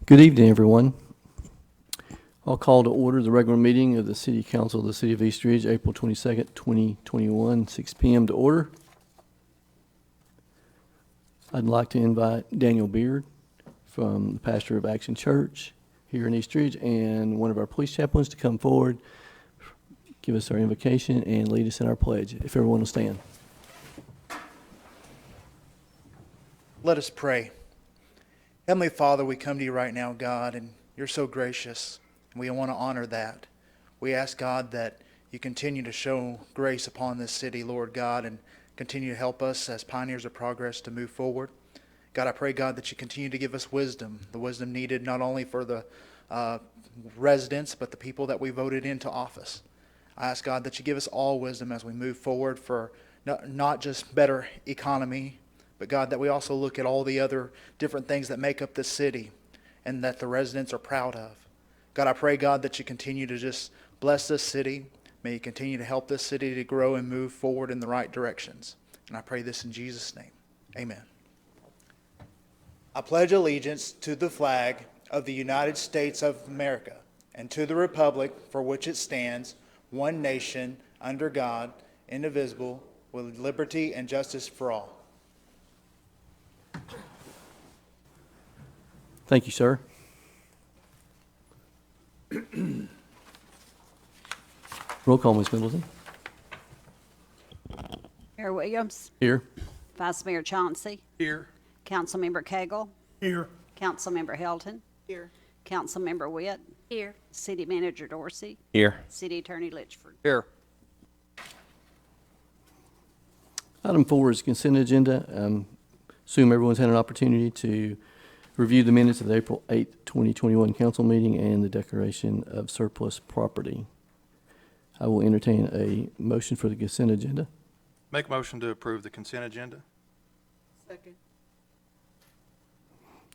Good evening, everyone. I'll call to order the regular meeting of the City Council of the City of East Ridge, April 22nd, 2021, 6 p.m. to order. I'd like to invite Daniel Beard from the pastor of Action Church here in East Ridge and one of our police chaplains to come forward, give us our invocation, and lead us in our pledge. If everyone will stand. Let us pray. Heavenly Father, we come to you right now, God, and you're so gracious, and we want to honor that. We ask, God, that you continue to show grace upon this city, Lord God, and continue to help us as pioneers of progress to move forward. God, I pray, God, that you continue to give us wisdom, the wisdom needed not only for the residents, but the people that we voted into office. I ask, God, that you give us all wisdom as we move forward for not just better economy, but God, that we also look at all the other different things that make up this city and that the residents are proud of. God, I pray, God, that you continue to just bless this city. May you continue to help this city to grow and move forward in the right directions. And I pray this in Jesus' name. Amen. I pledge allegiance to the flag of the United States of America and to the republic for which it stands, one nation, under God, indivisible, with liberty and justice for all. Thank you, sir. Roll call, Ms. Middleton. Mayor Williams, Here. Vice Mayor Chauncey, Here. Councilmember Cagle, Here. Councilmember Helton, Here. Councilmember Witt, Here. City Manager Dorsey, Here. City Attorney Litchford. Here. Item 4 is consent agenda. Assume everyone's had an opportunity to review the minutes of the April 8th, 2021 council meeting and the declaration of surplus property. I will entertain a motion for the consent agenda. Make a motion to approve the consent agenda. Second.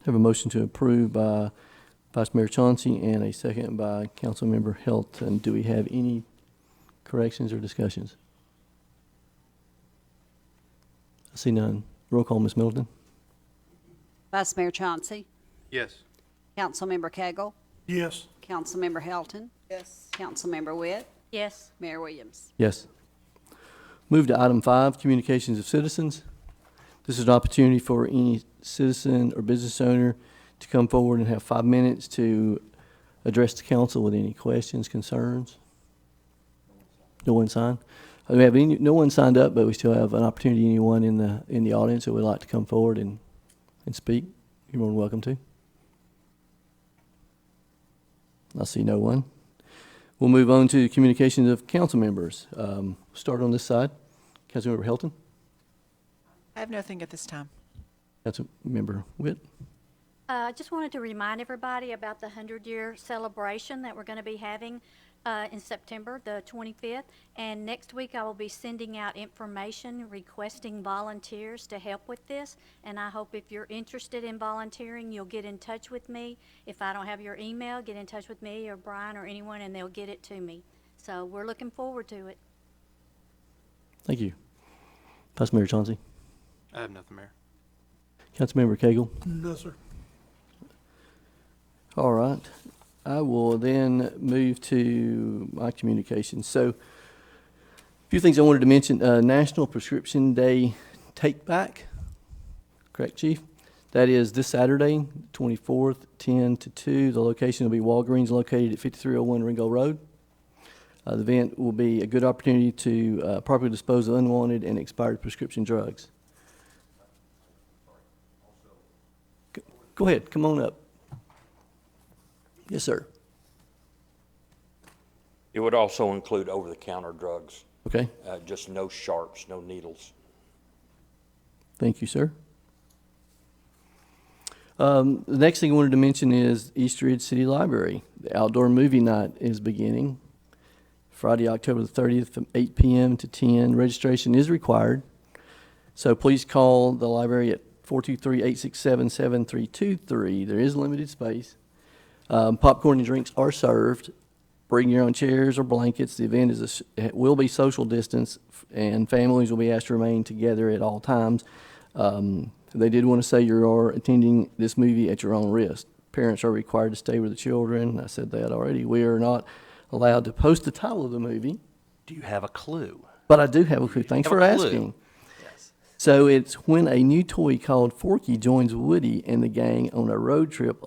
Have a motion to approve by Vice Mayor Chauncey and a second by Councilmember Helton. Do we have any corrections or discussions? I see none. Roll call, Ms. Middleton. Vice Mayor Chauncey, Yes. Councilmember Cagle, Yes. Councilmember Helton, Yes. Councilmember Witt, Yes. Mayor Williams. Yes. Move to item 5, communications of citizens. This is an opportunity for any citizen or business owner to come forward and have 5 minutes to address the council with any questions, concerns. No one signed? We have no one signed up, but we still have an opportunity, anyone in the audience who would like to come forward and speak. You're more than welcome to. I see no one. We'll move on to communications of council members. Start on this side. Councilmember Helton. I have nothing at this time. Councilmember Witt. I just wanted to remind everybody about the 100-year celebration that we're going to be having in September the 25th. And next week I will be sending out information requesting volunteers to help with this. And I hope if you're interested in volunteering, you'll get in touch with me. If I don't have your email, get in touch with me or Brian or anyone and they'll get it to me. So we're looking forward to it. Thank you. Vice Mayor Chauncey. I have nothing, Mayor. Councilmember Cagle. No, sir. All right. I will then move to my communications. So, a few things I wanted to mention. National Prescription Day Take Back. Correct, Chief? That is this Saturday, 24th, 10 to 2. The location will be Walgreens, located at 5301 Ringo Road. The event will be a good opportunity to properly dispose of unwanted and expired prescription drugs. Go ahead. Come on up. Yes, sir. It would also include over-the-counter drugs, Okay. just no sharps, no needles. Thank you, sir. The next thing I wanted to mention is East Ridge City Library. The outdoor movie night is beginning Friday, October the 30th from 8 p.m. to 10. Registration is required, so please call the library at 423-867-7323. There is limited space. Popcorn and drinks are served. Bring your own chairs or blankets. The event will be social distance, and families will be asked to remain together at all times. They did want to say you are attending this movie at your own risk. Parents are required to stay with the children. I said that already. We are not allowed to post the title of the movie, Do you have a clue? but I do have a clue. Thanks Have for a clue. asking. Yes. So it's when a new toy called Forky joins Woody and the gang on a road trip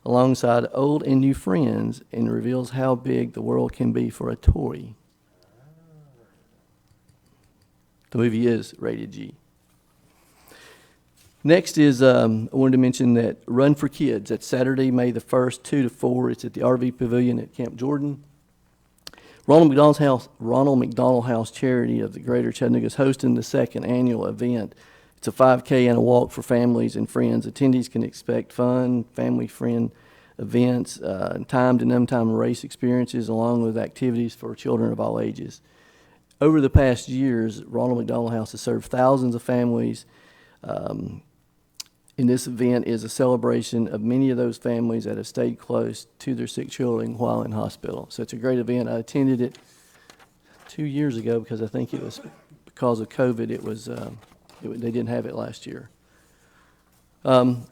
alongside old and new friends and reveals how big the world can be for a toy. The movie is rated G. Next is, I wanted to mention that Run for Kids. That's Saturday, May the 1st, 2 to 4. It's at the RV Pavilion at Camp Jordan. Ronald McDonald House Charity of the Greater Chattanooga is hosting the second annual event. It's a 5K and a walk for families and friends. Attendees can expect fun, family-friend events, timed and untimed race experiences, along with activities for children of all ages. Over the past years, Ronald McDonald House has served thousands of families. And this event is a celebration of many of those families that have stayed close to their sick children while in hospital. So it's a great event. I attended it 2 years ago because I think it was because of COVID. They didn't have it last year. Then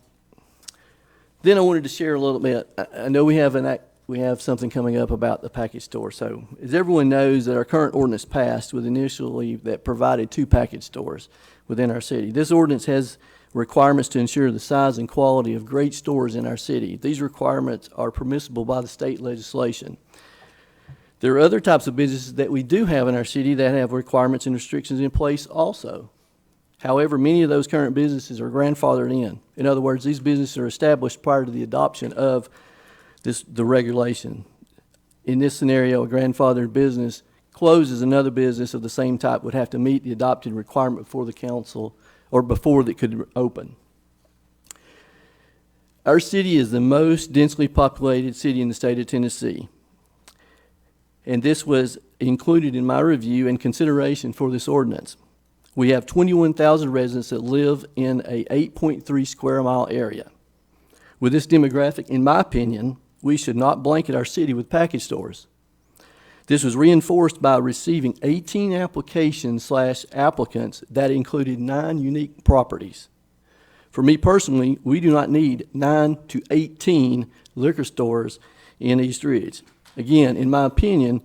I wanted to share a little bit. I know we have something coming up about the package store. So as everyone knows, that our current ordinance passed with initially that provided 2 package stores within our city. This ordinance has requirements to ensure the size and quality of great stores in our city. These requirements are permissible by the state legislation. There are other types of businesses that we do have in our city that have requirements and restrictions in place also. However, many of those current businesses are grandfathered in. In other words, these businesses are established prior to the adoption of the regulation. In this scenario, a grandfathered business closes, another business of the same type would have to meet the adopted requirement for the council or before that could open. Our city is the most densely populated city in the state of Tennessee. And this was included in my review and consideration for this ordinance. We have 21,000 residents that live in a 8.3 square mile area. With this demographic, in my opinion, we should not blanket our city with package stores. This was reinforced by receiving 18 applications/applicants that included 9 unique properties. For me personally, we do not need 9 to 18 liquor stores in East Ridge. Again, in my opinion,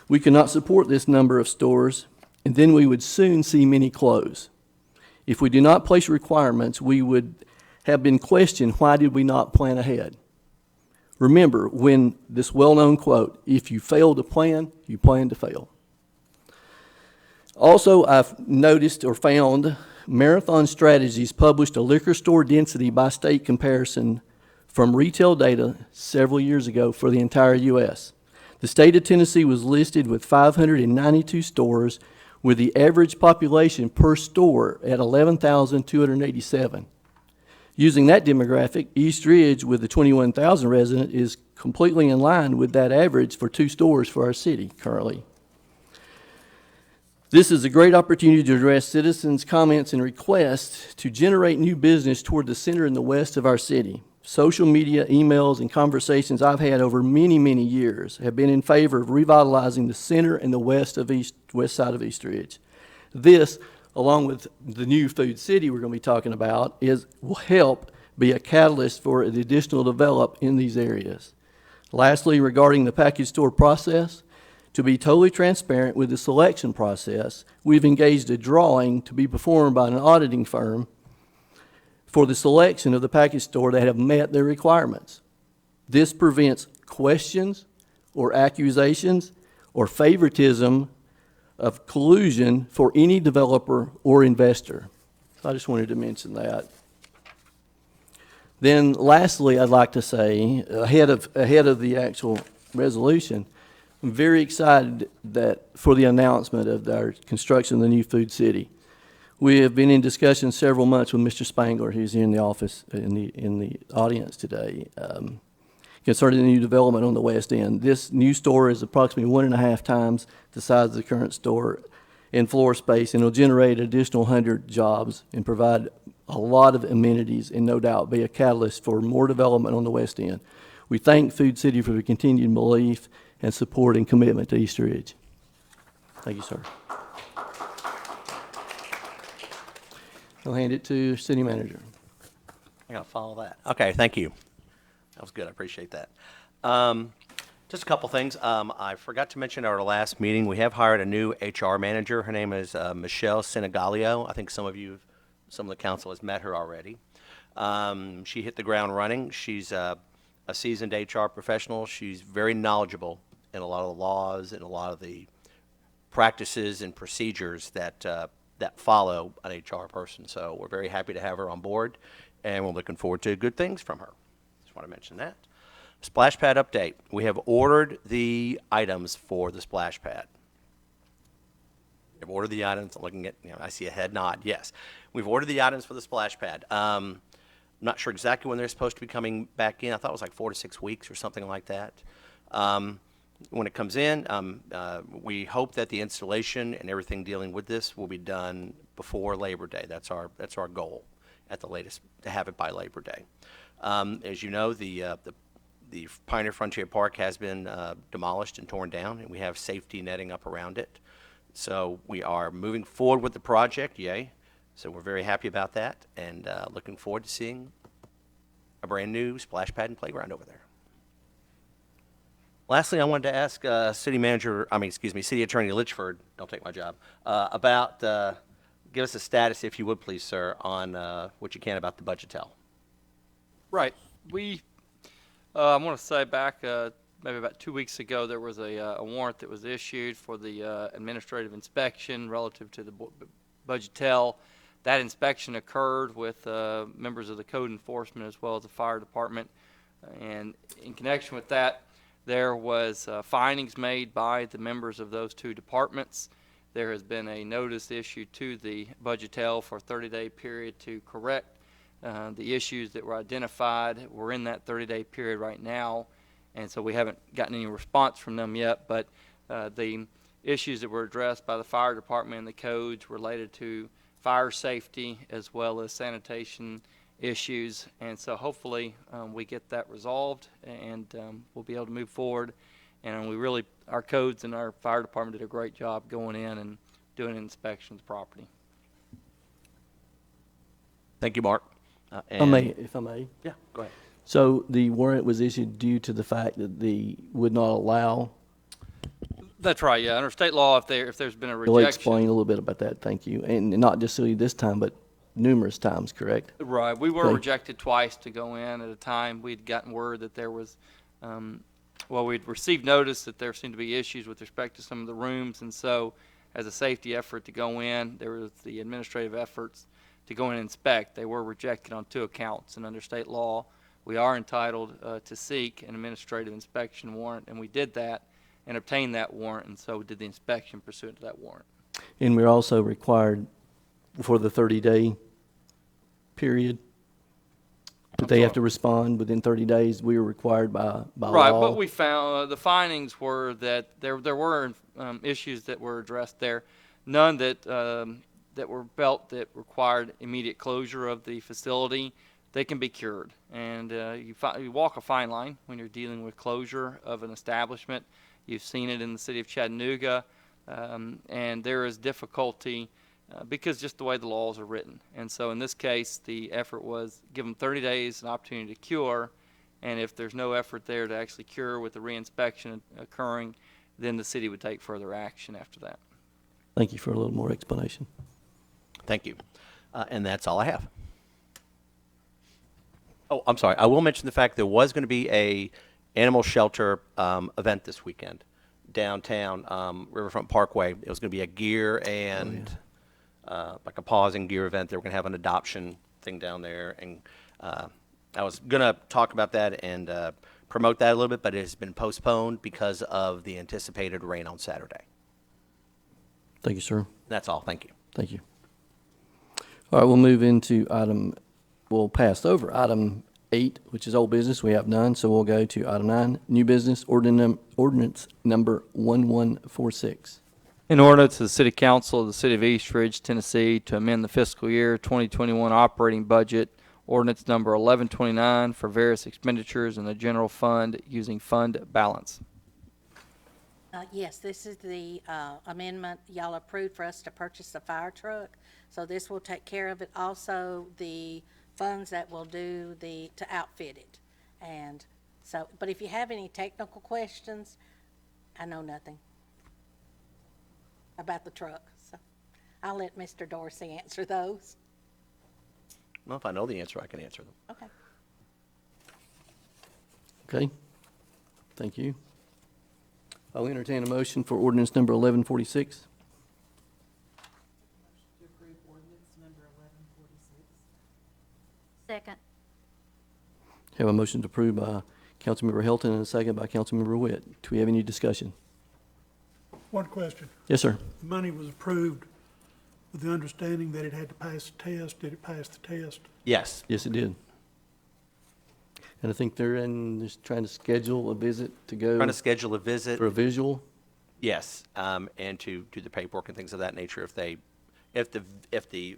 we cannot support this number of stores, and then we would soon see many close. If we do not place requirements, we would have been questioned, why did we not plan ahead? Remember when this well-known quote, if you fail to plan, you plan to fail. Also, I've noticed or found Marathon Strategies published a liquor store density by state comparison from retail data several years ago for the entire U.S. The state of Tennessee was listed with 592 stores, with the average population per store at 11,287. Using that demographic, East Ridge, with the 21,000 residents, is completely in line with that average for 2 stores for our city currently. This is a great opportunity to address citizens' comments and requests to generate new business toward the center and the west of our city. Social media, emails, and conversations I've had over many, many years have been in favor of revitalizing the center and the west side of East Ridge. This, along with the new food city we're going to be talking about, will help be a catalyst for the additional development in these areas. Lastly, regarding the package store process, to be totally transparent with the selection process, we've engaged a drawing to be performed by an auditing firm for the selection of the package store that have met their requirements. This prevents questions or accusations or favoritism of collusion for any developer or investor. So I just wanted to mention that. Then lastly, I'd like to say, ahead of the actual resolution, I'm very excited for the announcement of our construction of the new food city. We have been in discussion several months with Mr. Spangler, who's in the office, in the audience today, concerning the new development on the west end. This new store is approximately 1.5 times the size of the current store in floor space, and will generate an additional 100 jobs and provide a lot of amenities, and no doubt be a catalyst for more development on the west end. We thank Food City for their continued belief and support and commitment to East Ridge. Thank you, sir. I'll hand it to City Manager. I gotta follow that. Okay, thank you. That was good. I appreciate that. Just a couple things. I forgot to mention at our last meeting, we have hired a new HR manager. Her name is Michelle Senegalio. I think some of the council has met her already. She hit the ground running. She's a seasoned HR professional. She's very knowledgeable in a lot of the laws and a lot of the practices and procedures that follow an HR person. So we're very happy to have her on board, and we're looking forward to good things from her. Just want to mention that. Splash pad update. We have ordered the items for the splash pad. We've ordered the items. I'm looking at, I see a head nod. Yes. We've ordered the items for the splash pad. I'm not sure exactly when they're supposed to be coming back in. I thought it was like 4 to 6 weeks or something like that. When it comes in, we hope that the installation and everything dealing with this will be done before Labor Day. That's our goal at the latest, to have it by Labor Day. As you know, the Pioneer Frontier Park has been demolished and torn down, and we have safety netting up around it. So we are moving forward with the project, yay. So we're very happy about that, and looking forward to seeing a brand new splash pad and playground over there. Lastly, I wanted to ask City Attorney Litchford, don't take my job, about, give us a status, if you would please, sir, on what you can about the budgetel. Right. I want to say back maybe about 2 weeks ago, there was a warrant that was issued for the administrative inspection relative to the budgetel. That inspection occurred with members of the code enforcement as well as the fire department. And in connection with that, there was findings made by the members of those two departments. There has been a notice issued to the budgetel for a 30-day period to correct the issues that were identified. We're in that 30-day period right now, and so we haven't gotten any response from them yet, but the issues that were addressed by the fire department and the codes related to fire safety as well as sanitation issues, and so hopefully we get that resolved, and we'll be able to move forward. And our codes and our fire department did a great job going in and doing an inspection of the property. Thank you, Mark. If I may. Yeah, go ahead. So the warrant was issued due to the fact that they would not allow. That's right. Yeah, under state law, if there's been a Will rejection. you explain a little bit about that? Thank you. And not just really this time, but numerous times, correct? Right. We were Thank- rejected twice to go in at a time. We'd gotten word that there was, we'd received notice that there seemed to be issues with respect to some of the rooms, and so as a safety effort to go in, there was the administrative efforts to go in and inspect. They were rejected on 2 accounts, and under state law, we are entitled to seek an administrative inspection warrant, and we did that and obtained that warrant, and so we did the inspection pursuant to that warrant. And we're also required for the 30-day period that they have to respond within 30 days. We are required by Right, law. what we found, the findings were that there were issues that were addressed there, none that were felt that required immediate closure of the facility. They can be cured, and you walk a fine line when you're dealing with closure of an establishment. You've seen it in the city of Chattanooga, and there is difficulty because just the way the laws are written. And so in this case, the effort was give them 30 days, an opportunity to cure, and if there's no effort there to actually cure with the reinspection occurring, then the city would take further action after that. Thank you for a little more explanation. Thank you. And that's all I have. Oh, I'm sorry. I will mention the fact there was going to be a animal shelter event this weekend downtown Riverfront Parkway. It was going to be a gear and like a paws and gear event. They were going to have an adoption thing down there, and I was going to talk about that and promote that a little bit, but it has been postponed because of the anticipated rain on Saturday. Thank you, sir. That's all. Thank you. Thank you. All right, we'll move into we'll pass over item 8, which is old business. We have none, so we'll go to item 9, new business, ordinance number 1146. In ordinance to the City Council of the City of East Ridge, Tennessee, to amend the fiscal year 2021 operating budget, ordinance number 1129 for various expenditures in the general fund using fund balance. Yes, this is the amendment y'all approved for us to purchase a fire truck. So this will take care of it. Also, the funds that will do to outfit it. And so, but if you have any technical questions, I know nothing about the truck, so I'll let Mr. Dorsey answer those. Well, if I know the answer, I can answer them. Okay. Okay, thank you. I'll entertain a motion for ordinance number 1146. Second. Have a motion to approve by Councilmember Hilton and a second by Councilmember Witt. Do we have any discussion? One question. Yes, sir. The money was approved with the understanding that it had to pass the test. Did it pass the test? Yes. Yes, it did. And I think they're just trying to schedule a visit to go Trying to schedule a visit. for a visual. Yes, and to do the paperwork and things of that nature if the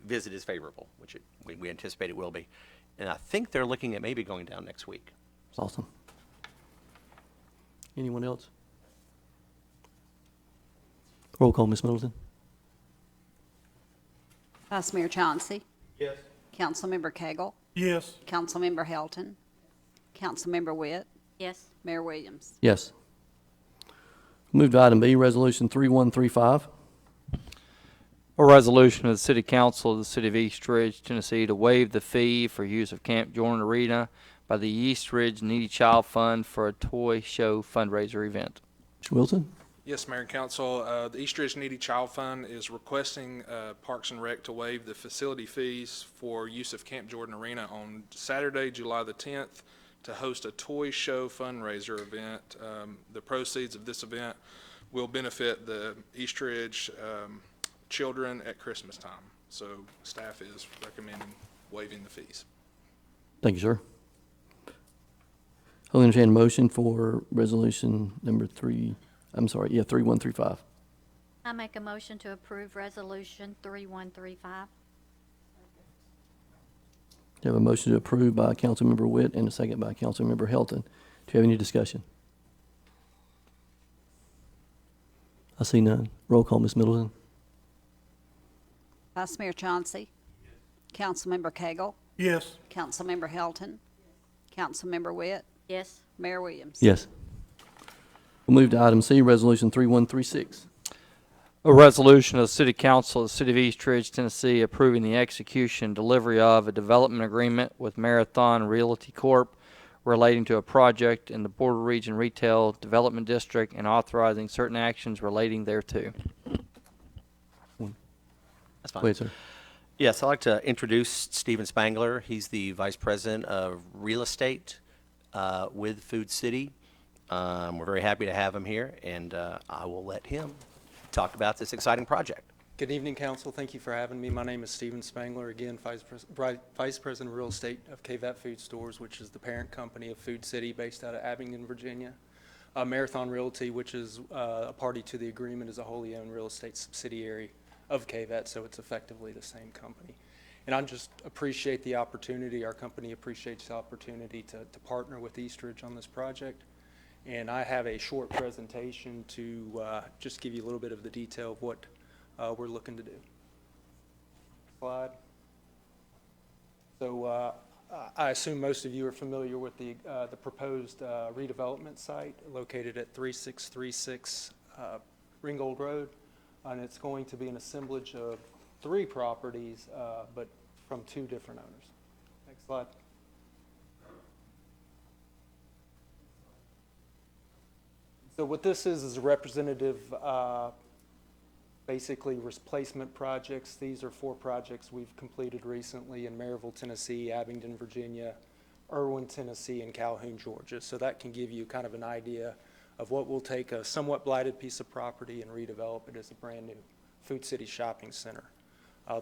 visit is favorable, which we anticipate it will be. And I think they're looking at maybe going down next week. Awesome. Anyone else? Roll call, Ms. Middleton. Vice Mayor Chauncey. Yes. Councilmember Cagle. Yes. Councilmember Helton. Councilmember Witt. Yes. Mayor Williams. Yes. Move to item B, Resolution 3135. A resolution of the City Council of the City of East Ridge, Tennessee, to waive the fee for use of Camp Jordan Arena by the East Ridge Needy Child Fund for a toy show fundraiser event. Mr. Wilson? Yes, Mayor and Council. The East Ridge Needy Child Fund is requesting Parks and Rec to waive the facility fees for use of Camp Jordan Arena on Saturday, July the 10th, to host a toy show fundraiser event. The proceeds of this event will benefit the East Ridge children at Christmas time. So staff is recommending waiving the fees. Thank you, sir. I'll entertain a motion for resolution number 3135. I make a motion to approve resolution 3135. You have a motion to approve by Councilmember Witt and a second by Councilmember Helton. Do you have any discussion? I see none. Roll call, Ms. Middleton. Vice Mayor Chauncey. Councilmember Cagle. Yes. Councilmember Helton. Councilmember Witt. Yes. Mayor Williams. Yes. We'll move to item C, Resolution 3136. A resolution of the City Council of the City of East Ridge, Tennessee, approving the execution and delivery of a development agreement with Marathon Realty Corp. Relating to a project in the Border Region Retail Development District and authorizing certain actions relating thereto. That's fine. Go ahead, sir. Yes, I'd like to introduce Stephen Spangler. He's the Vice President of Real Estate with Food City. We're very happy to have him here, and I will let him talk about this exciting project. Good evening, Council. Thank you for having me. My name is Stephen Spangler, again, Vice President of Real Estate of KVAT Food Stores, which is the parent company of Food City based out of Abingdon, Virginia. Marathon Realty, which is a party to the agreement, is a wholly owned real estate subsidiary of KVAT, so it's effectively the same company. And I just appreciate the opportunity, our company appreciates the opportunity to partner with East Ridge on this project. And I have a short presentation to just give you a little bit of the detail of what we're looking to do. Slide. So I assume most of you are familiar with the proposed redevelopment site located at 3636 Ringgold Road. And it's going to be an assemblage of 3 properties, but from 2 different owners. Next slide. So what this is a representative, basically replacement projects. These are 4 projects we've completed recently in Maryville, Tennessee, Abingdon, Virginia, Irwin, Tennessee, and Calhoun, Georgia. So that can give you kind of an idea of what will take a somewhat blighted piece of property and redevelop it as a brand new Food City shopping center.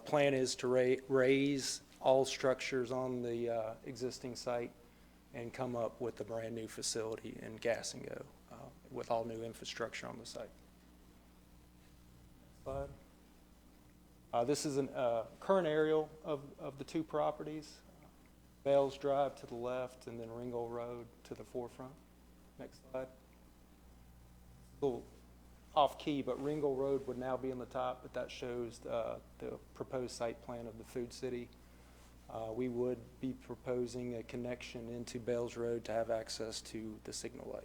Plan is to raise all structures on the existing site and come up with a brand new facility in Gas and Go with all new infrastructure on the site. Slide. This is a current aerial of the 2 properties. Bales Drive to the left and then Ringgold Road to the forefront. Next slide. A little off key, but Ringgold Road would now be on the top, but that shows the proposed site plan of the Food City. We would be proposing a connection into Bales Road to have access to the signal light.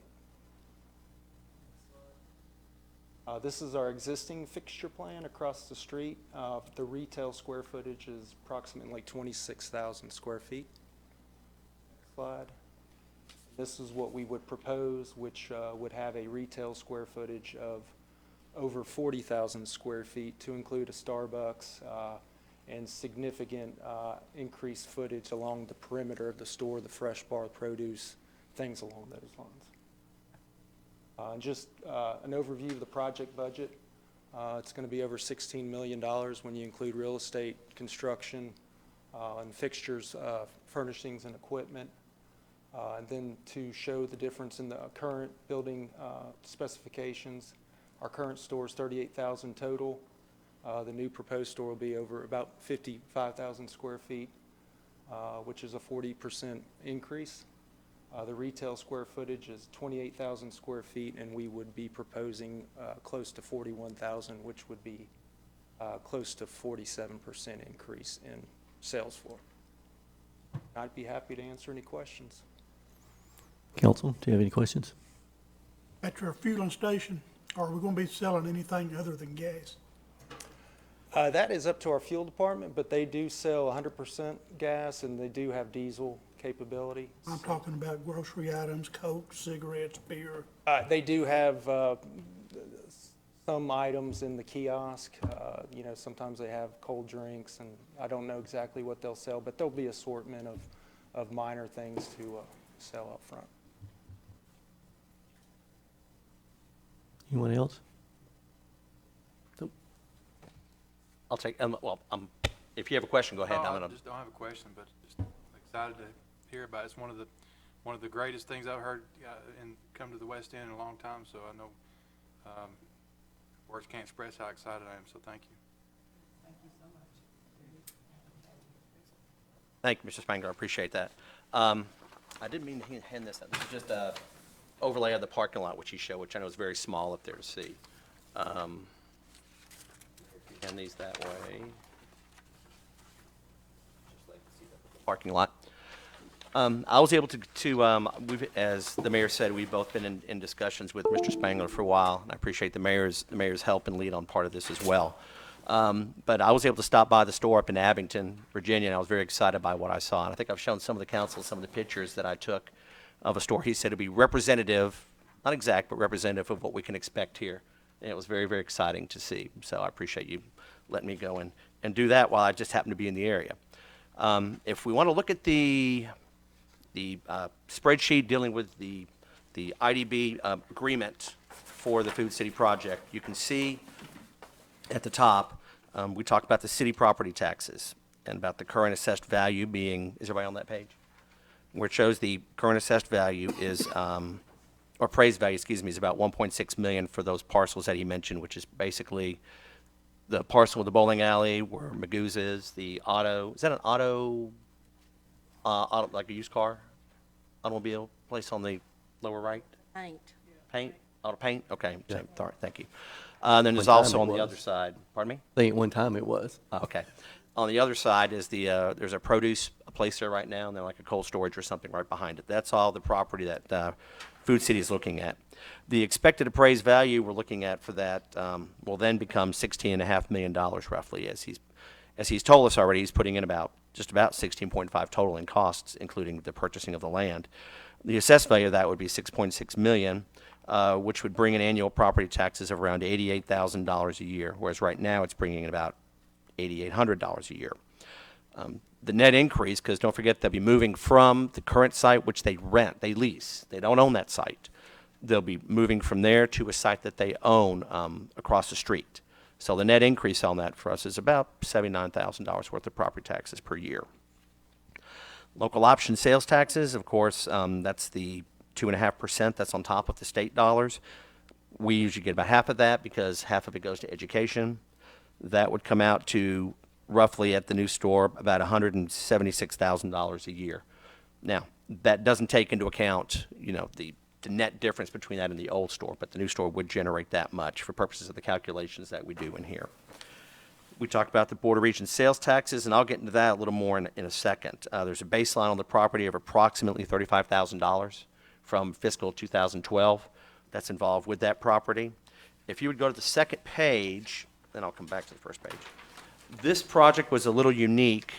This is our existing fixture plan across the street. The retail square footage is approximately 26,000 square feet. Next slide. This is what we would propose, which would have a retail square footage of over 40,000 square feet to include a Starbucks and significant increased footage along the perimeter of the store, the fresh bar, produce, things along those lines. Just an overview of the project budget. It's going to be over $16 million when you include real estate, construction, and fixtures, furnishings, and equipment. And then to show the difference in the current building specifications, our current store is 38,000 total. The new proposed store will be over about 55,000 square feet, which is a 40% increase. The retail square footage is 28,000 square feet, and we would be proposing close to 41,000, which would be close to 47% increase in sales floor. I'd be happy to answer any questions. Council, do you have any questions? At your fueling station, are we gonna be selling anything other than gas? That is up to our fuel department, but they do sell 100% gas, and they do have diesel capability. I'm talking about grocery items, Coke, cigarettes, beer. They do have some items in the kiosk. You know, sometimes they have cold drinks, and I don't know exactly what they'll sell, but there'll be assortment of minor things to sell up front. Anyone else? Nope. I'll take, if you have a question, go ahead. No, I'm I gonna- just don't have a question, but just excited to hear about it. It's one of the greatest things I've heard and come to the West End in a long time, so I know words can't express how excited I am, so thank you. Thank you, Mr. Spangler. I appreciate that. I didn't mean to hand this out. This is just a overlay of the parking lot, which you show, which I know is very small up there to see. Hand these that way. Just like to see the parking lot. I was able to as the mayor said, we've both been in discussions with Mr. Spangler for a while, and I appreciate the mayor's help and lead on part of this as well. But I was able to stop by the store up in Abington, Virginia, and I was very excited by what I saw. And I think I've shown some of the council some of the pictures that I took of a store. He said it'd be representative, not exact, but representative of what we can expect here. And it was very, very exciting to see. So I appreciate you letting me go and do that while I just happened to be in the area. If we want to look at the spreadsheet dealing with the IDB agreement for the Food City project, you can see at the top, we talked about the city property taxes and about the current assessed value being, is everybody on that page? Where it shows the current assessed value is, or appraised value, excuse me, is about 1.6 million for those parcels that he mentioned, which is basically the parcel with the bowling alley where Magoo's is, the auto, is that an auto, like a used car, automobile place on the lower right? Paint. Auto paint? Okay, Yeah. sorry, thank you. Then there's One time also it on the was. other side, pardon me? I think at one time it was. Okay. On the other side is there's a produce place there right now, and then like a cold storage or something right behind it. That's all the property that Food City is looking at. The expected appraised value we're looking at for that will then become $16.5 million roughly, as he's told us already. He's putting in just about 16.5 total in costs, including the purchasing of the land. The assessed value of that would be 6.6 million, which would bring in annual property taxes of around $88,000 a year, whereas right now it's bringing in about $8,800 a year. The net increase, because don't forget they'll be moving from the current site, which they rent, they lease. They don't own that site. They'll be moving from there to a site that they own across the street. So the net increase on that for us is about $79,000 worth of property taxes per year. Local option sales taxes, of course, that's the 2.5%. That's on top of the state dollars. We usually get about half of that because half of it goes to education. That would come out to roughly at the new store about $176,000 a year. Now, that doesn't take into account, the net difference between that and the old store, but the new store would generate that much for purposes of the calculations that we do in here. we talked about the Board of Regents sales taxes, and I'll get into that a little more in a second. There's a baseline on the property of approximately $35,000 from fiscal 2012 that's involved with that property. If you would go to the second page, then I'll come back to the first page. This project was a little unique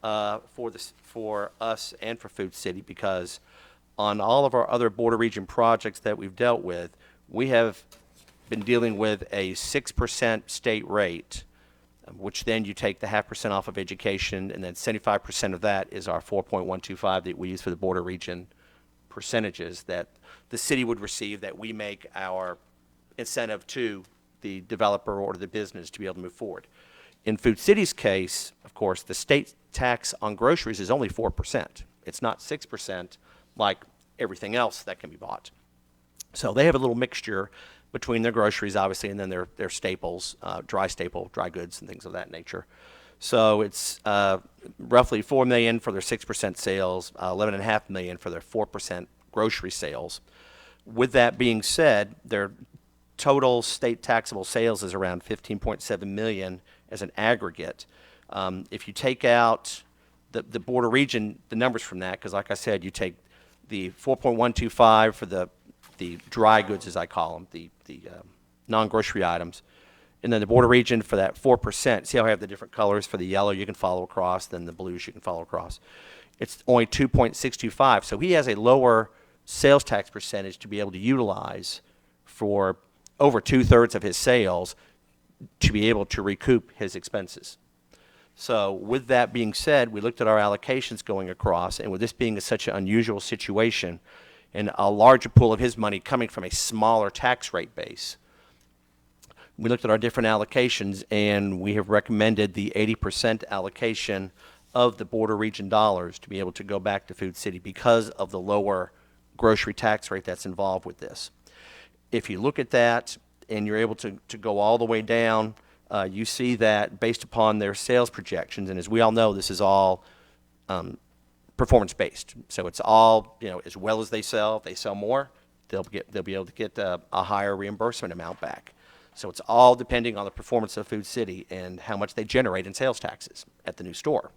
for us and for Food City because on all of our other Board of Regent projects that we've dealt with, we have been dealing with a 6% state rate, which then you take the 0.5% off of education, and then 75% of that is our 4.125 that we use for the Board of Regent percentages that the city would receive that we make our incentive to the developer or the business to be able to move forward. In Food City's case, of course, the state tax on groceries is only 4%. It's not 6% like everything else that can be bought. So they have a little mixture between their groceries, obviously, and then their staples, dry goods and things of that nature. So it's roughly $4 million for their 6% sales, $11.5 million for their 4% grocery sales. With that being said, their total state taxable sales is around $15.7 million as an aggregate. If you take out the Board of Regent, the numbers from that, because like I said, you take the 4.125 for the dry goods, as I call them, the non-grocery items, and then the Board of Regent for that 4%. See how I have the different colors? For the yellow, you can follow across, then the blues you can follow across. It's only 2.625, so he has a lower sales tax percentage to be able to utilize for over 2/3 of his sales to be able to recoup his expenses. So with that being said, we looked at our allocations going across, and with this being such an unusual situation and a larger pool of his money coming from a smaller tax rate base, we looked at our different allocations, and we have recommended the 80% allocation of the Board of Regent dollars to be able to go back to Food City because of the lower grocery tax rate that's involved with this. If you look at that and you're able to go all the way down, you see that based upon their sales projections, and as we all know, this is all performance-based. So it's all, as well as they sell, if they sell more, they'll be able to get a higher reimbursement amount back. So it's all depending on the performance of Food City and how much they generate in sales taxes at the new store.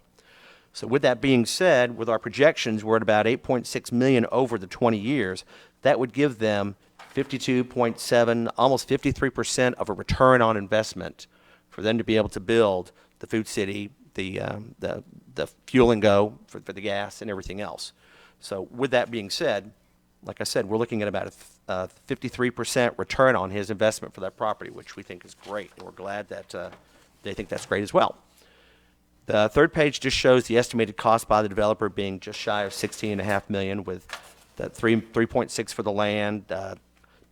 So with that being said, with our projections, we're at about $8.6 million over the 20 years. That would give them 52.7, almost 53% of a return on investment for them to be able to build the Food City, the fuel and go for the gas and everything else. So with that being said, like I said, we're looking at about a 53% return on his investment for that property, which we think is great. And we're glad that they think that's great as well. The third page just shows the estimated cost by the developer being just shy of $16.5 million, with that 3.6 for the land,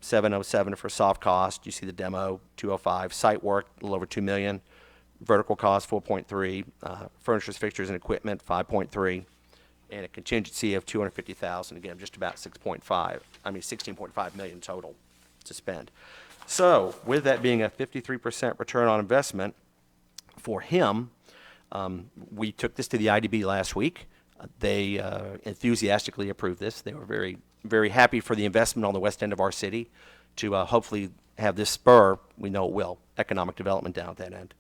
707 for soft cost. You see the demo, 205. Site work, a little over $2 million. Vertical cost, 4.3. Furnitures, fixtures, and equipment, 5.3. And a contingency of $250,000. Again, just about 16.5 million total to spend. So with that being a 53% return on investment for him, we took this to the IDB last week. They enthusiastically approved this. They were very, very happy for the investment on the west end of our city to hopefully have this spur, we know it will, economic development down at that end.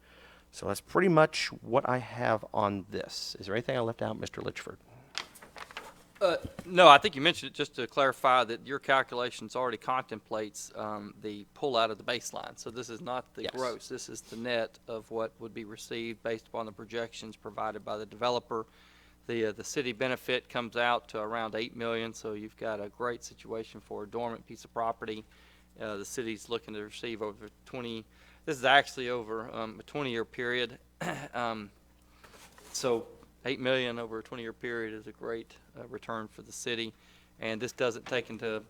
So that's pretty much what I have on this. Is there anything I left out, Mr. Litchford? No, I think you mentioned it just to clarify that your calculations already contemplates the pull out of the baseline. So this is not the gross. This is the net of what would be received based upon the projections provided by the developer. The city benefit comes out to around $8 million, so you've got a great situation for a dormant piece of property. The city's looking to receive over 20. This is actually over a 20-year period. So $8 million over a 20-year period is a great return for the city, and this doesn't take into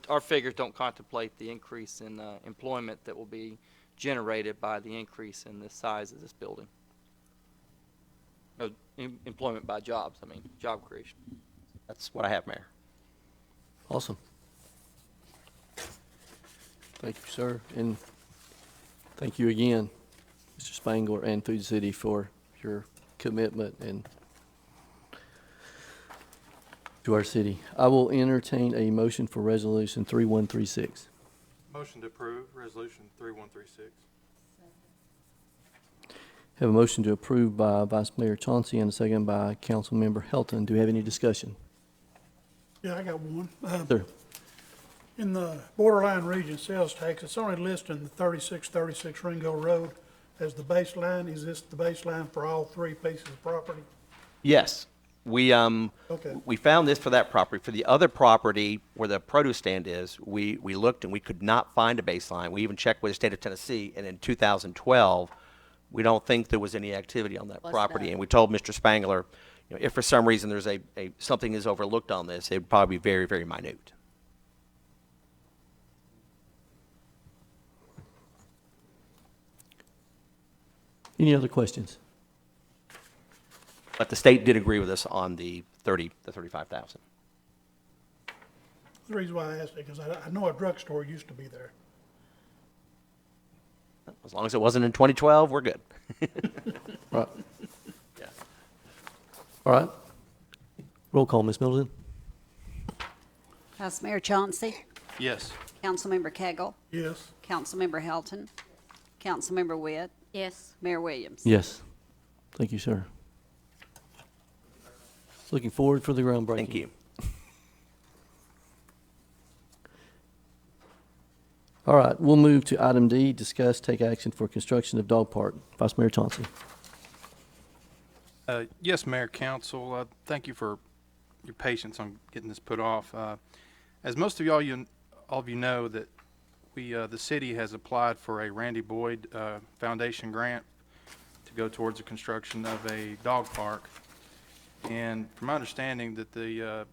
our figures don't contemplate the increase in employment that will be generated by the increase in the size of this building. No, employment by jobs. I mean, job creation. That's what I have, Mayor. Awesome. Thank you, sir. And thank you again, Mr. Spangler and Food City, for your commitment and to our city. I will entertain a motion for Resolution 3136. Motion to approve Resolution 3136. Have a motion to approve by Vice Mayor Chauncey and a second by Councilmember Helton. Do we have any discussion? Yeah, I got one. Sir? In the borderline region sales tax, it's only listed in the 3636 Ringo Road as the baseline. Is this the baseline for all three pieces of property? Yes. We Okay. we found this for that property. For the other property where the produce stand is, we looked and we could not find a baseline. We even checked with the state of Tennessee, and in 2012, we don't think there was any activity on that Was property. none. And we told Mr. Spangler, if for some reason there's something is overlooked on this, it would probably be very, very minute. Any other questions? But the state did agree with us on the 35,000. The reason why I asked it, because I know a drugstore used to be there. As long as it wasn't in 2012, we're good. Right. Yeah. All right. Roll call, Ms. Middleton. Vice Mayor Chauncey, Yes. Councilmember Cagle, Yes. Councilmember Helton, Councilmember Witt, Yes. Mayor Williams. Yes. Thank you, sir. Looking forward for the groundbreaking. Thank you. All right, we'll move to item D, discuss, take action for construction of dog park. Vice Mayor Chauncey. Yes, Mayor, Council, thank you for your patience on getting this put off. As most of all of you know, that the city has applied for a Randy Boyd Foundation grant to go towards the construction of a dog park. And from my understanding, that the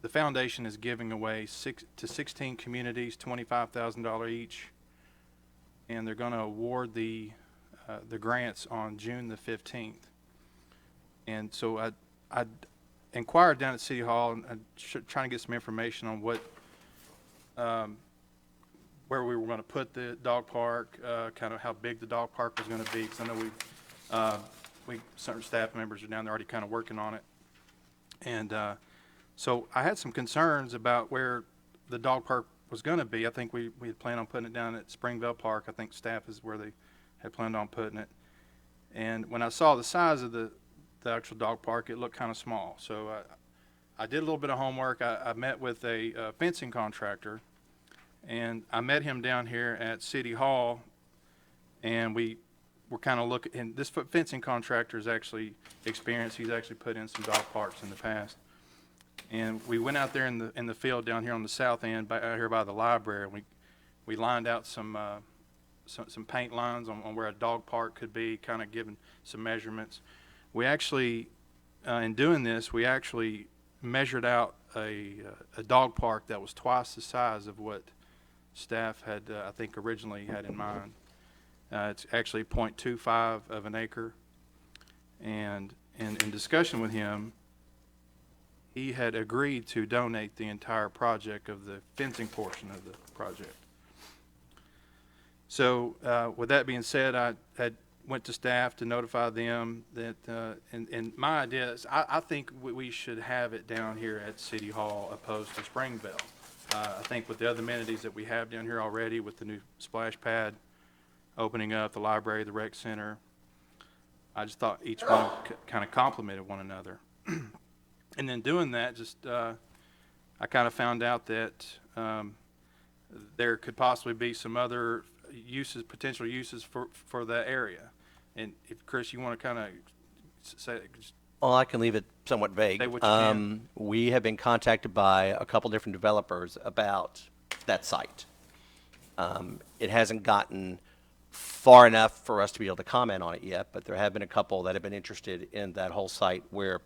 foundation is giving away 16 communities, $25,000 each, and they're going to award the grants on June the 15th. And so I inquired down at City Hall and trying to get some information on what where we were going to put the dog park, kind of how big the dog park was going to be, because I know certain staff members are down there already kind of working on it. And so I had some concerns about where the dog park was going to be. I think we had planned on putting it down at Springville Park. I think staff is where they had planned on putting it. And when I saw the size of the actual dog park, it looked kind of small. So I did a little bit of homework. I met with a fencing contractor, and I met him down here at City Hall, and we were kind of looking, and this fencing contractor is actually experienced. He's actually put in some dog parks in the past. And we went out there in the field down here on the south end, out here by the library, and we lined out some paint lines on where a dog park could be, kind of giving some measurements. We actually, in doing this, we actually measured out a dog park that was twice the size of what staff had, I think, originally had in mind. It's actually 0.25 of an acre. And in discussion with him, he had agreed to donate the entire project of the fencing portion of the project. So with that being said, I had went to staff to notify them that, and my idea is, I think we should have it down here at City Hall opposed to Springville. I think with the other amenities that we have down here already, with the new splash pad opening up, the library, the rec center, I just thought each one kind of complemented one another. And then doing that, I kind of found out that there could possibly be some other uses, potential uses for that area. And if, Chris, you want to kind of say, Well, I can leave it somewhat vague. Say what you can. We have been contacted by a couple different developers about that site. It hasn't gotten far enough for us to be able to comment on it yet, but there have been a couple that have been interested in that whole site where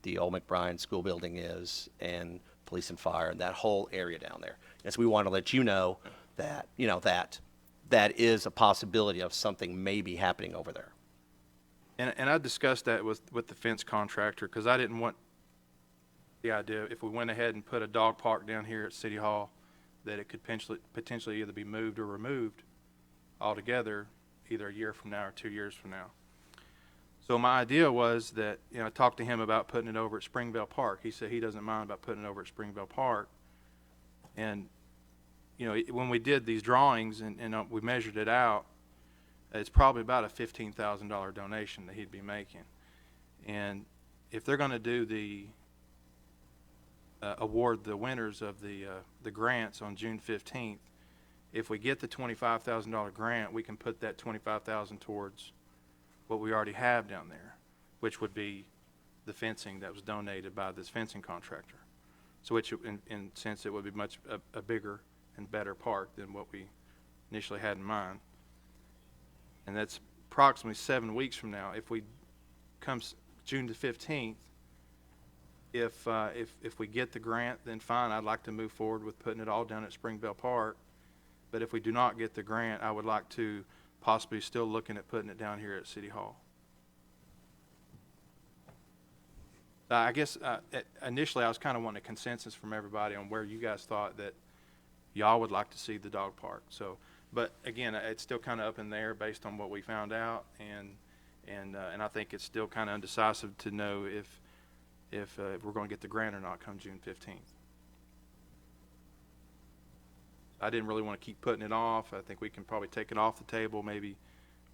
the old McBride School building is, and police and fire, and that whole area down there. And so we want to let you know that, that is a possibility of something maybe happening over there. and I discussed that with the fence contractor, because I didn't want the idea, if we went ahead and put a dog park down here at City Hall, that it could potentially either be moved or removed altogether, either a year from now or 2 years from now. So my idea was that, I talked to him about putting it over at Springville Park. He said he doesn't mind about putting it over at Springville Park. And, when we did these drawings and we measured it out, it's probably about a $15,000 donation that he'd be making. And if they're going to do the award the winners of the grants on June 15th, if we get the $25,000 grant, we can put that $25,000 towards what we already have down there, which would be the fencing that was donated by this fencing contractor. So which, in sense, it would be much a bigger and better park than what we initially had in mind. And that's approximately 7 weeks from now. If we comes June the 15th, if we get the grant, then fine. I'd like to move forward with putting it all down at Springvale Park. But if we do not get the grant, I would like to possibly still looking at putting it down here at City Hall. I guess initially I was kind of wanting a consensus from everybody on where you guys thought that y'all would like to see the dog park. So, but again, it's still kind of up in the air based on what we found out, and I think it's still kind of undecisive to know if we're going to get the grant or not come June 15th. I didn't really want to keep putting it off. I think we can probably take it off the table, maybe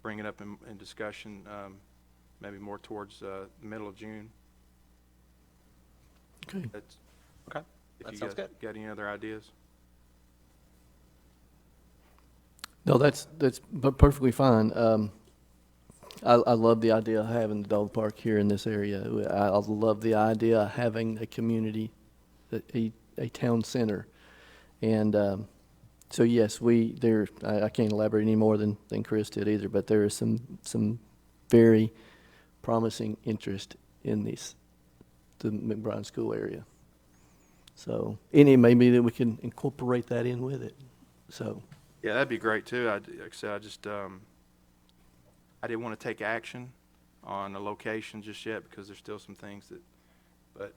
bring it up in discussion, maybe more towards the middle of June. Okay. Okay, If that you sounds guys good. got any other ideas? No, that's perfectly fine. I love the idea of having the dog park here in this area. I love the idea of having a community, a town center. And so yes, I can't elaborate any more than Chris did either, but there is some very promising interest in the McBride School area. So, and it may be that we can incorporate that in with it. So, Yeah, that'd be great too. Like I said, I didn't want to take action on a location just yet because there's still some things but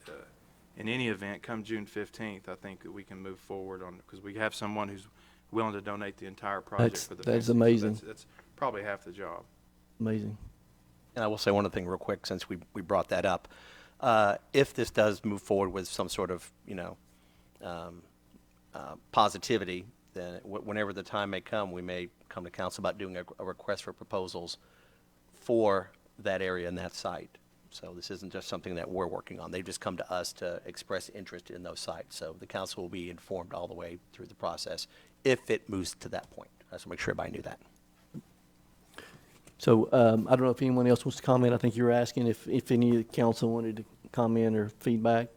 in any event, come June 15th, I think that we can move forward on, because we have someone who's willing to donate the entire project for the that's fencing. So amazing. That's probably half the job. amazing. And I will say one other thing real quick, since we brought that up. If this does move forward with some sort of, positivity, then whenever the time may come, we may come to council about doing a request for proposals for that area and that site. So this isn't just something that we're working on. They've just come to us to express interest in those sites. So the council will be informed all the way through the process if it moves to that point. I just want to make sure everybody knew that. So I don't know if anyone else wants to comment. I think you were asking if any of the council wanted to comment or feedback.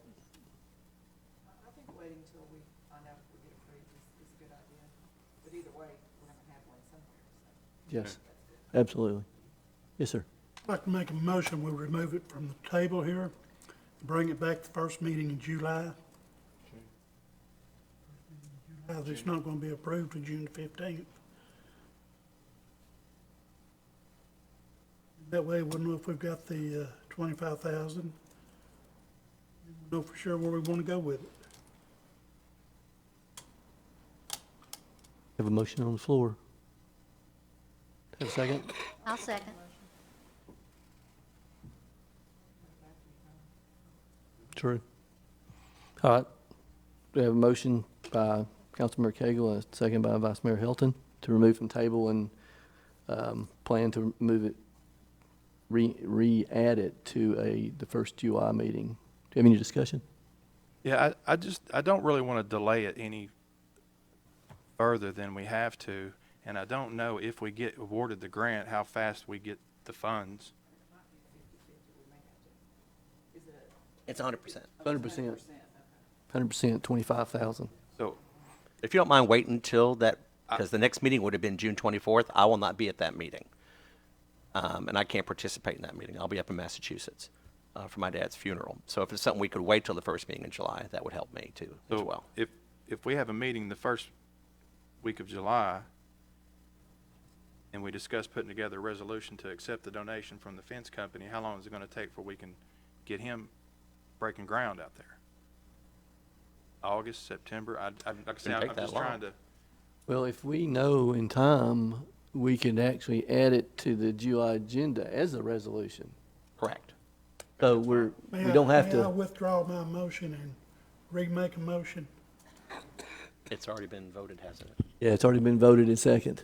I think waiting until we find out if we get approved is a good idea. But either way, we're going to have one somewhere. Yes, absolutely. Yes, sir. I'd like to make a motion, we remove it from the table here, bring it back the first meeting in July. It's not going to be approved until June 15th. That way we'll know if we've got the 25,000. We'll know for sure where we want to go with it. Have a motion on the floor. Have a second? I'll second. True. All right. We have a motion by Councilmember Cagle and a second by Vice Mayor Hilton to remove from table and plan to move it, re-add it to the first July meeting. Do you have any discussion? Yeah, I don't really want to delay it any further than we have to, and I don't know if we get awarded the grant, how fast we get the funds. It's 100%. 100%. 100%, 25,000. So, If you don't mind waiting until that, because the next meeting would have been June 24th, I will not be at that meeting. And I can't participate in that meeting. I'll be up in Massachusetts for my dad's funeral. So if it's something we could wait till the first meeting in July, that would help me too, as well. if we have a meeting the first week of July, and we discuss putting together a resolution to accept the donation from the fence company, how long is it going to take before we can get him breaking ground out there? August, September? Like I said, I'm take that just long. trying to. Well, if we know in time, we could actually add it to the July agenda as a resolution. Correct. So we don't have May I to, withdraw my motion and remake a motion? It's already been voted, hasn't it? yeah, it's already been voted in second.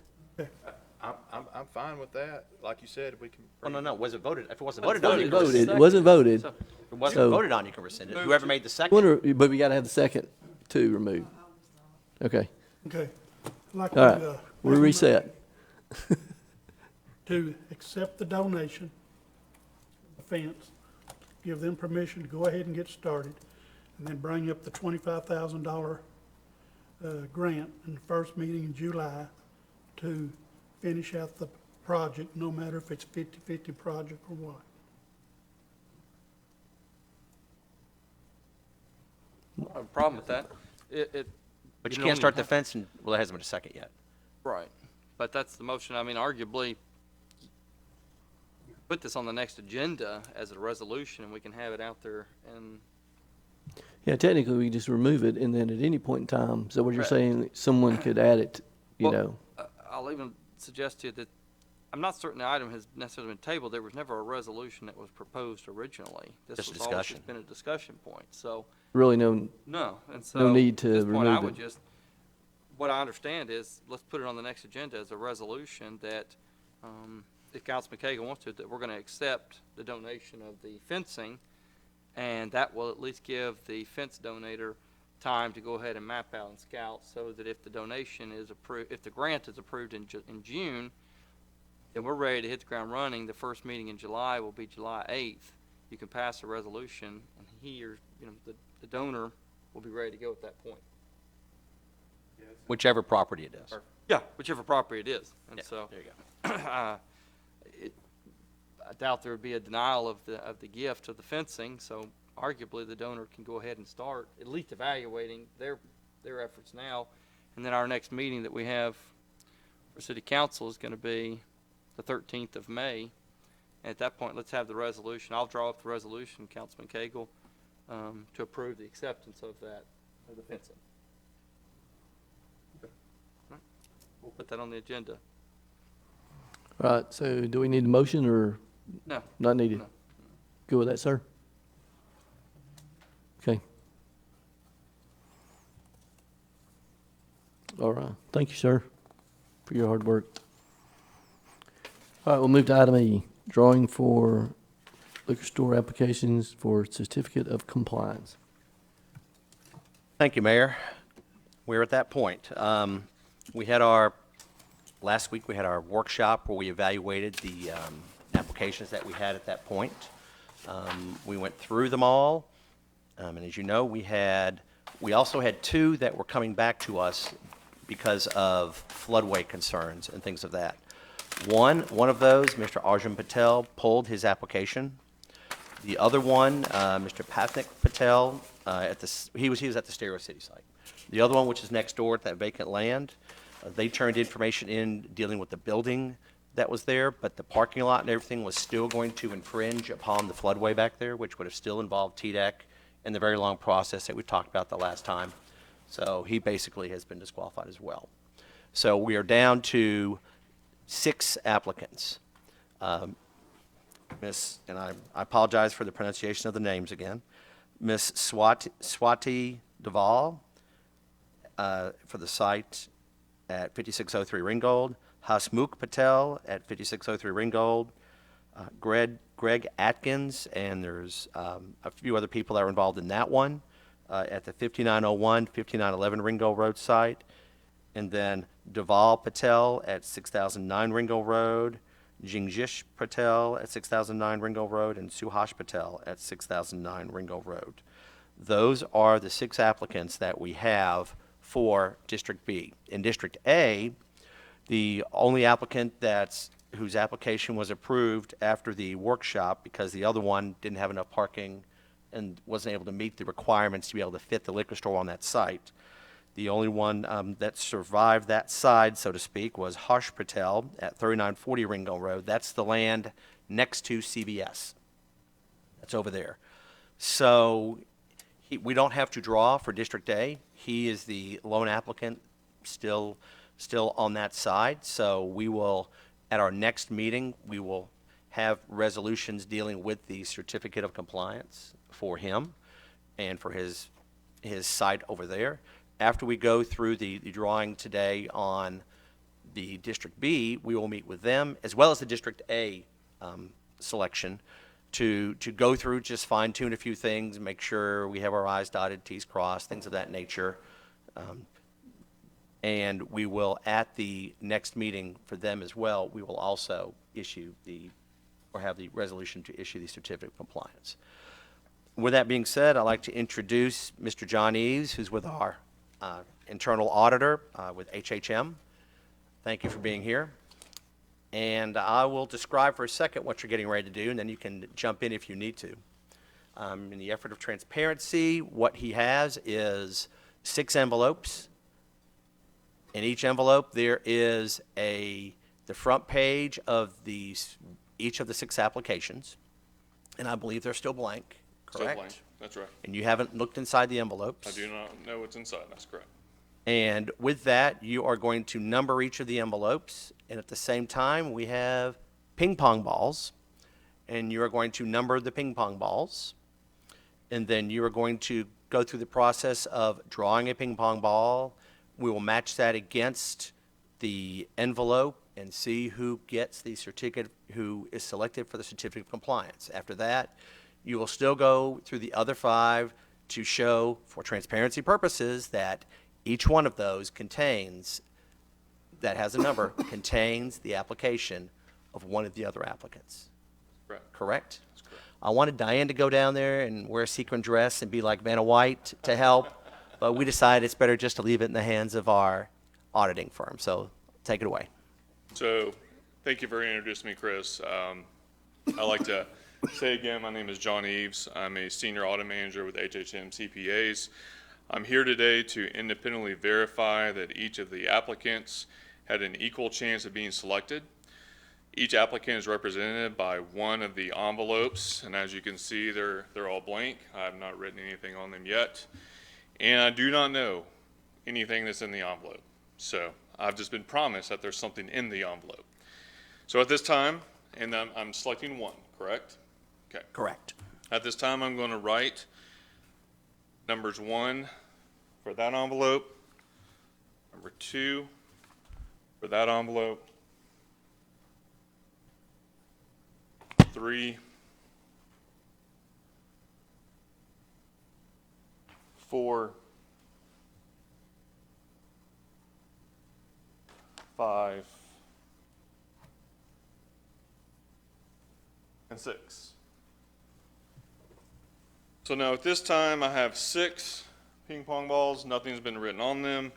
I'm fine with that. Like you said, we can. Oh, no, no, was it voted? If it wasn't Wasn't voted on, you can Voted, rescind it wasn't voted. it. If it wasn't So- voted on, you can rescind it. Whoever made the second. But we gotta have the second two removed. Okay, Okay. I'd like all right, to, we're reset. to accept the donation, the fence, give them permission to go ahead and get started, and then bring up the $25,000 grant in the first meeting in July to finish out the project, no matter if it's 50/50 project or what. I don't have a problem with that. But you don't can't even start the have- fence, and, well, it hasn't been a second yet. Right. But that's the motion. I mean, arguably, you could put this on the next agenda as a resolution, and we can have it out there. And Yeah, technically, we just remove it, and then at any point in time, so what you're Correct. saying, someone could add it, you Well, know? I'll even suggest to you that I'm not certain the item has necessarily been tabled. There was never a resolution that was proposed originally. This Just was always discussion. just been a discussion point. So, Really no, no. And so No need to at this point, I remove would it. just, what I understand is, let's put it on the next agenda as a resolution that, if Councilman Cagle wants to, that we're going to accept the donation of the fencing, and that will at least give the fence donator time to go ahead and map out and scout, so that if the donation is approved, if the grant is approved in June, then we're ready to hit the ground running. The first meeting in July will be July 8th. You can pass a resolution, and he or, the donor will be ready to go at that point. Whichever property it is. Yeah, whichever property it is. And Yeah, so, there you go. I doubt there would be a denial of the gift of the fencing, so arguably the donor can go ahead and start at least evaluating their efforts now. And then our next meeting that we have for city council is going to be the 13th of May. And at that point, let's have the resolution. I'll draw up the resolution, Councilman Cagle, to approve the acceptance of the fencing. All right. We'll put that on the agenda. all right, so do we need a motion or No. not needed? No. Go with that, sir? Okay. All right, thank you, sir, for your hard work. All right, we'll move to item E, drawing for liquor store applications for certificate of compliance. Thank you, Mayor. We're at that point. Last week, we had our workshop where we evaluated the applications that we had at that point. We went through them all, and as you know, we also had two that were coming back to us because of floodway concerns and things of that. One of those, Mr. Arjun Patel, pulled his application. The other one, Mr. Pathnik Patel, he was at the Stereo City site. The other one, which is next door to that vacant land, they turned information in dealing with the building that was there, but the parking lot and everything was still going to infringe upon the floodway back there, which would have still involved TDEC and the very long process that we talked about the last time. So he basically has been disqualified as well. So we are down to 6 applicants. And I apologize for the pronunciation of the names again. Miss Swati Deval for the site at 5603 Ringgold, Hasmukh Patel at 5603 Ringgold, Greg Atkins, and there's a few other people that are involved in that one at the 5901, 5911 Ringgold Road site, and then Deval Patel at 6009 Ringgold Road, Jingjish Patel at 6009 Ringgold Road, and Suhash Patel at 6009 Ringgold Road. Those are the 6 applicants that we have for District B. In District A, the only applicant whose application was approved after the workshop, because the other one didn't have enough parking and wasn't able to meet the requirements to be able to fit the liquor store on that site. The only one that survived that side, so to speak, was Harsh Patel at 3940 Ringgold Road. That's the land next to CVS. That's over there. So we don't have to draw for District A. He is the lone applicant still on that side. So we will, at our next meeting, we will have resolutions dealing with the certificate of compliance for him and for his site over there. After we go through the drawing today on the District B, we will meet with them, as well as the District A selection, to go through, just fine tune a few things, make sure we have our I's dotted, T's crossed, things of that nature. And we will, at the next meeting for them as well, we will also issue or have the resolution to issue the certificate of compliance. With that being said, I'd like to introduce Mr. John Eves, who's with our internal auditor with HHM. Thank you for being here. And I will describe for a second what you're getting ready to do, and then you can jump in if you need to. In the effort of transparency, what he has is 6 envelopes. In each envelope, there is the front page of each of the 6 applications, and I believe they're still blank, correct? Still blank, that's right. And you haven't looked inside the envelopes. I do not know what's inside, that's correct. And with that, you are going to number each of the envelopes, and at the same time, we have ping pong balls, and you are going to number the ping pong balls, and then you are going to go through the process of drawing a ping pong ball. We will match that against the envelope and see who gets the certificate, who is selected for the certificate of compliance. After that, you will still go through the other 5 to show, for transparency purposes, that each one of those that has a number, contains the application of one of the other applicants. Correct. Correct? That's correct. I wanted Diane to go down there and wear a sequin dress and be like Vanna White to help, but we decided it's better just to leave it in the hands of our auditing firm. So take it away. So, thank you for introducing me, Chris. I'd like to say again, my name is John Eves. I'm a senior audit manager with HHM CPAs. I'm here today to independently verify that each of the applicants had an equal chance of being selected. Each applicant is represented by one of the envelopes, and as you can see, they're all blank. I have not written anything on them yet, and I do not know anything that's in the envelope. So I've just been promised that there's something in the envelope. So at this time, and I'm selecting one, correct? Okay. Correct. At this time, I'm going to write numbers 1 for that envelope, number 2 for that envelope, 3, 4, 5, and 6. So now at this time I have 6 ping pong balls. Nothing's been written on them.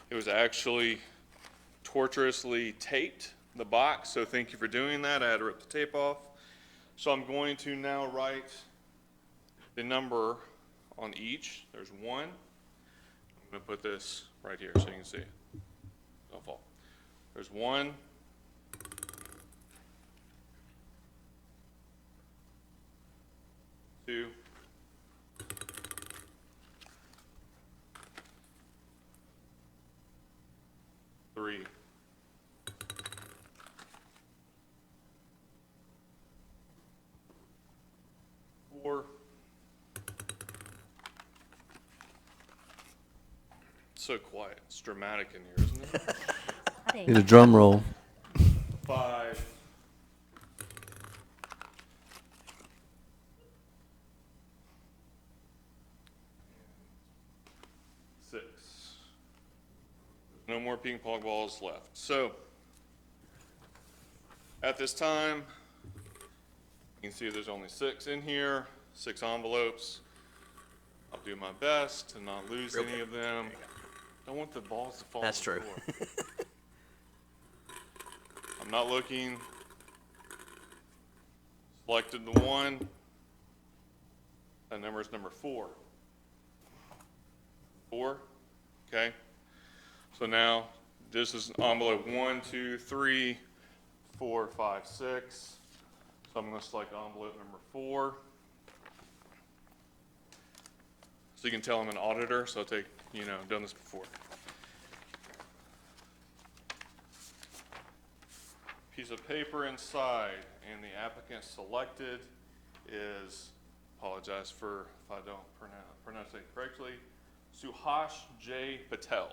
It was actually tortuously taped, the box, so thank you for doing that. I had to rip the tape off. So I'm going to now write the number on each. There's 1. I'm going to put this right here so you can see it. Don't fall. There's 1. 2. 3. 4. So quiet. It's dramatic in here, isn't it? Get a drum roll. 5. 6. No more ping pong balls left. So, at this time, you can see there's only 6 in here, 6 envelopes. I'll do my best to not lose any of them. Don't want the balls to fall on the That's true. floor. I'm not looking. Selected the 1. That number is number 4. 4, okay? So now, this is envelope 1, 2, 3, 4, 5, 6. So I'm going to select envelope number 4. So you can tell I'm an auditor, so I'll take, I've done this before. Piece of paper inside, and the applicant selected is, apologize if I don't pronounce it correctly, Suhash J. Patel.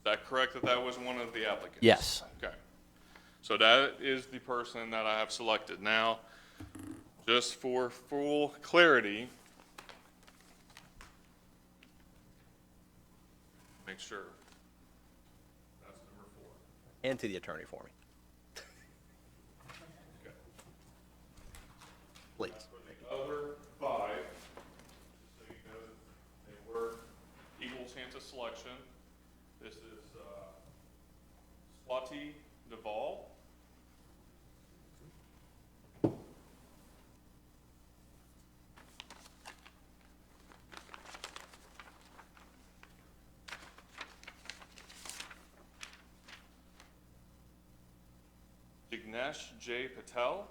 that correct that that was one of the applicants? Yes. Okay. So that is the person that I have selected. Now, just for full clarity, make sure. That's number 4. And to the attorney for me. Okay. Please. For the other 5, just so you know, they were equal chance of selection. This is Swati Duvall. Jignesh J. Patel.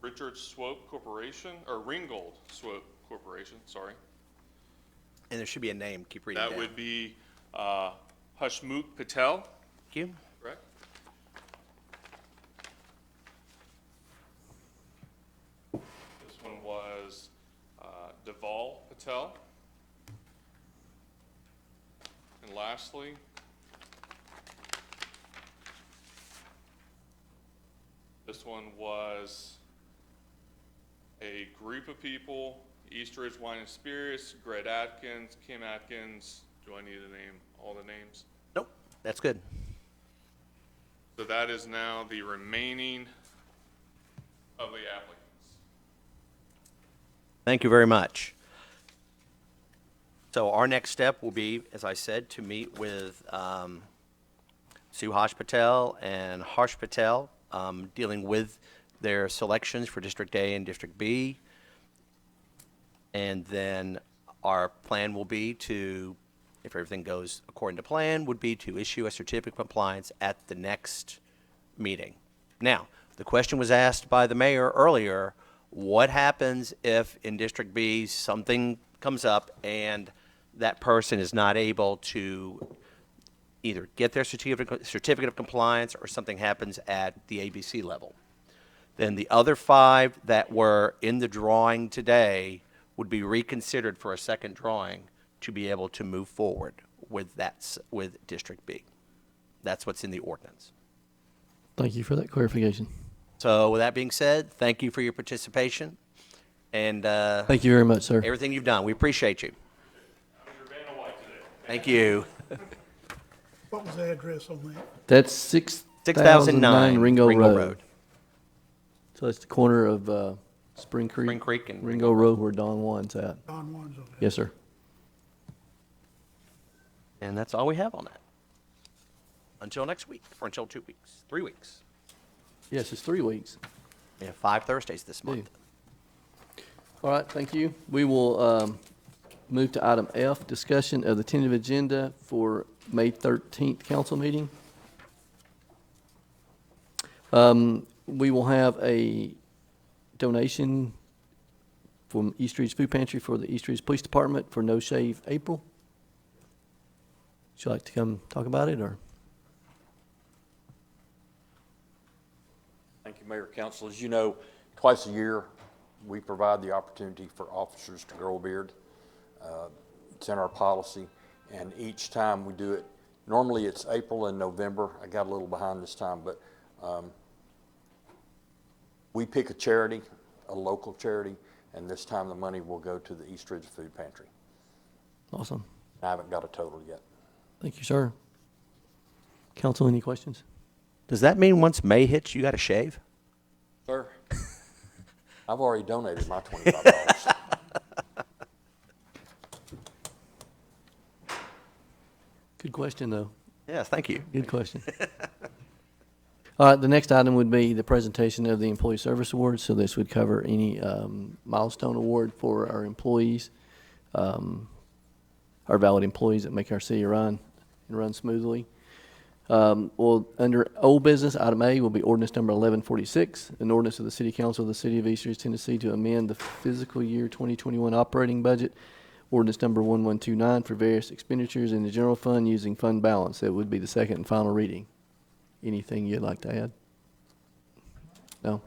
Richard Swope Corporation, or Ringgold Swope Corporation, sorry. And there should be a name. Keep reading That down. would be Hashmukh Patel, Thank you. correct? This one was Deval Patel. And lastly, this one was a group of people, East Ridge Wine and Spirits, Greg Atkins, Kim Atkins. Do I need to name all the names? Nope, that's good. So that is now the remaining of the applicants. Thank you very much. So our next step will be, as I said, to meet with Suhash Patel and Harsh Patel, dealing with their selections for District A and District B. And then our plan will be to, if everything goes according to plan, would be to issue a certificate of compliance at the next meeting. Now, the question was asked by the mayor earlier, what happens if in District B something comes up and that person is not able to either get their certificate of compliance or something happens at the ABC level? Then the other 5 that were in the drawing today would be reconsidered for a second drawing to be able to move forward with with District B. That's what's in the ordinance. Thank you for that clarification. So with that being said, thank you for your participation and Thank you very much, sir. everything you've done. We appreciate you. Thank you. What was the address on that? That's 6009 6009 Ringo Ringo Road. Road. So it's the corner of Spring Creek. Spring Creek and Ringo Road where Don Juan's at. Don Juan's on that. Yes, sir. And that's all we have on that. Until next week, or until 2 weeks, 3 weeks. Yes, it's 3 weeks. We have 5 Thursdays this month. All right, thank you. We will move to item F, discussion of the tentative agenda for May 13th council meeting. We will have a donation from East Ridge Food Pantry for the East Ridge Police Department for No Shave April. Would you like to come talk about it, or? Thank you, Mayor, Council. As you know, twice a year, we provide the opportunity for officers to grow a beard. It's in our policy, and each time we do it, normally it's April and November. I got a little behind this time, but we pick a charity, a local charity, and this time the money will go to the East Ridge Food Pantry. Awesome. I haven't got a total yet. Thank you, sir. Council, any questions? Does that mean once May hits, you got to shave? Sir, I've already donated my $25. Good question, though. Yes, thank you. Good question. All right, the next item would be the presentation of the Employee Service Award. So this would cover any milestone award for our employees, our valid employees that make our city run and run smoothly. Well, under old business, item A will be ordinance number 1146, an ordinance of the City Council of the City of East Ridge, Tennessee, to amend the fiscal year 2021 operating budget ordinance number 1129 for various expenditures in the general fund using fund balance. That would be the second and final reading. Anything you'd like to add? No?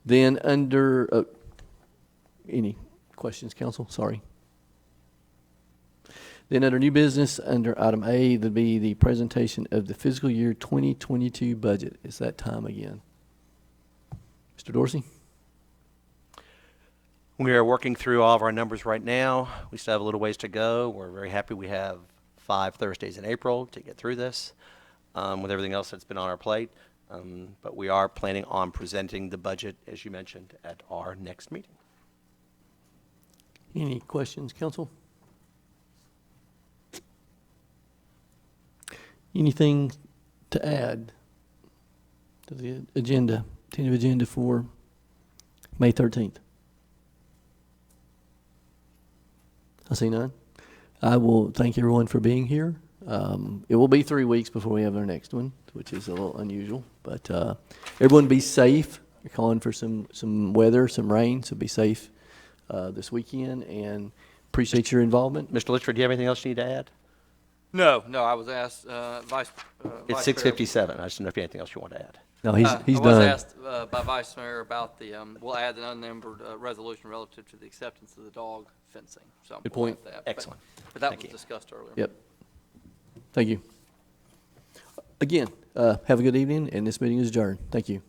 Then under, any questions, council? Sorry. Then under new business, under item A, there'd be the presentation of the fiscal year 2022 budget. It's that time again. Mr. Dorsey? We are working through all of our numbers right now. We still have a little ways to go. We're very happy we have 5 Thursdays in April to get through this with everything else that's been on our plate. But we are planning on presenting the budget, as you mentioned, at our next meeting. Any questions, council? Anything to add to the agenda, tentative agenda for May 13th? I see none. I will thank everyone for being here. It will be 3 weeks before we have our next one, which is a little unusual. But everyone be safe. You're calling for some weather, some rain, so be safe this weekend, and appreciate your involvement. Mr. Litchford, do you have anything else you need to add? No, I was asked, It's 6:57. I just don't know if you have anything else you want to add. No, he's I was done. asked by Vice Mayor about the, we'll add an unnumbered resolution relative to the acceptance of the dog fencing. So Good we'll point. add that. Excellent. But that Thank was you. discussed earlier. Yep. Thank you. Again, have a good evening, and this meeting is adjourned. Thank you.